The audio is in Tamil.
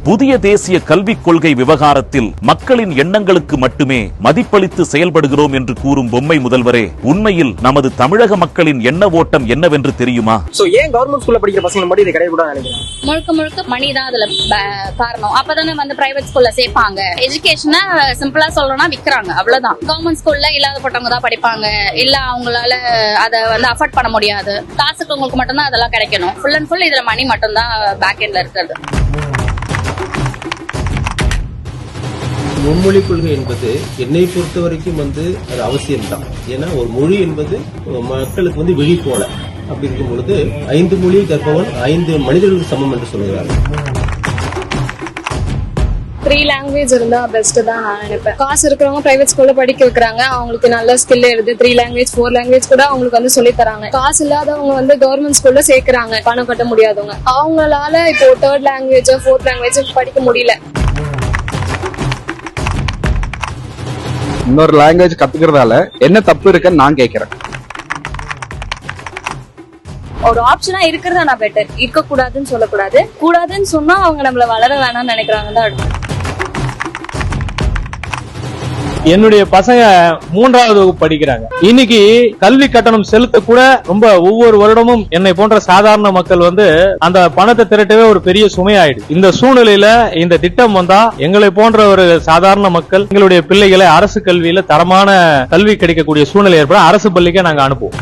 புதிய தேசிய கல்விக் கொள்கை விவகாரத்தில் மக்களின் எண்ணங்களுக்கு மட்டுமே மதிப்பளித்து செயல்படுகிறோம் என்று கூறும் பொம்மை முதல்வரே, உண்மையில் நமது தமிழக மக்களின் எண்ண ஓட்டம் என்னவென்று தெரியுமா? ஏன் கவர்மெண்ட் ஸ்கூல்ல படிக்கிற பசங்க மட்டும் இதை கிடையாது நினைக்கிறேன்? முழுக்க மணி தான் அதுல காரணம். அப்பதானே வந்து பிரைவேட் ஸ்கூல்ல சேர்ப்பாங்க. எஜுகேஷனை சிம்பிளா சொல்லணும்னா விக்கிறாங்க, அவ்வளவுதான். கவர்மெண்ட் ஸ்கூல்ல இல்லாதப்பட்டவங்க தான் படிப்பாங்க, இல்ல அவங்களால அதை வந்து அஃபோர்ட் பண்ண முடியாது. காசுக்கு உங்களுக்கு மட்டும்தான் அதெல்லாம் கிடைக்கணும். ஃபுல் அண்ட் ஃபுல் இதுல மணி மட்டும் தான் பேக் எண்ட்ல இருக்கிறது. மும்மொழி கொள்கை என்பது என்னை பொறுத்த வரைக்கும் அது அவசியம்தான். ஏன்னா ஒரு மொழி என்பது மக்களுக்கு விழி போல. அப்படி இருக்கும் பொழுது 5 மொழியை கற்பவன் 5 மனிதர்களுக்கு சமம் என்று சொல்கிறார்கள். 3 லாங்குவேஜ் இருந்தா பெஸ்ட் தான் நான் நினைப்பேன். காசு இருக்கிறவங்க பிரைவேட் ஸ்கூல்ல படிக்க வைக்கிறாங்க, அவங்களுக்கு நல்ல ஸ்கில் இருக்கு. 3 லாங்குவேஜ் 4 லாங்குவேஜ் கூட அவங்களுக்கு சொல்லி தராங்க. காசு இல்லாதவங்க கவர்மெண்ட் ஸ்கூல்ல சேர்க்கிறாங்க, பணம் கட்ட முடியாதவங்க. அவங்களால இப்போ 3rd லாங்குவேஜ் 4th லாங்குவேஜ் படிக்க முடியல. இன்னொரு லாங்குவேஜ் கத்துக்கிறதால என்ன தப்பு இருக்குன்னு நான் கேட்கிறேன். ஒரு ஆப்ஷனா இருக்கிறதா நான் பெட்டர். இருக்க கூடாதுன்னு சொல்லக்கூடாது. கூடாதுன்னு சொன்னா அவங்க நம்மள வளர வேணாம்னு நினைக்கிறாங்க தான். என்னுடைய பசங்க 3வது வகுப்பு படிக்கிறாங்க. இன்னைக்கு கல்வி கட்டணம் செலுத்த கூட ரொம்ப ஒவ்வொரு வருடமும் என்னை போன்ற சாதாரண மக்கள் அந்த பணத்தை திரட்டவே ஒரு பெரிய சுமையாயிடுது. இந்த சூழ்நிலையில இந்த திட்டம் வந்தா எங்களை போன்ற ஒரு சாதாரண மக்கள் எங்களுடைய பிள்ளைகளை அரசு கல்வியில தரமான கல்வி கிடைக்கக்கூடிய சூழ்நிலை ஏற்பட அரசு பள்ளிக்கே நாங்க அனுப்புவோம்.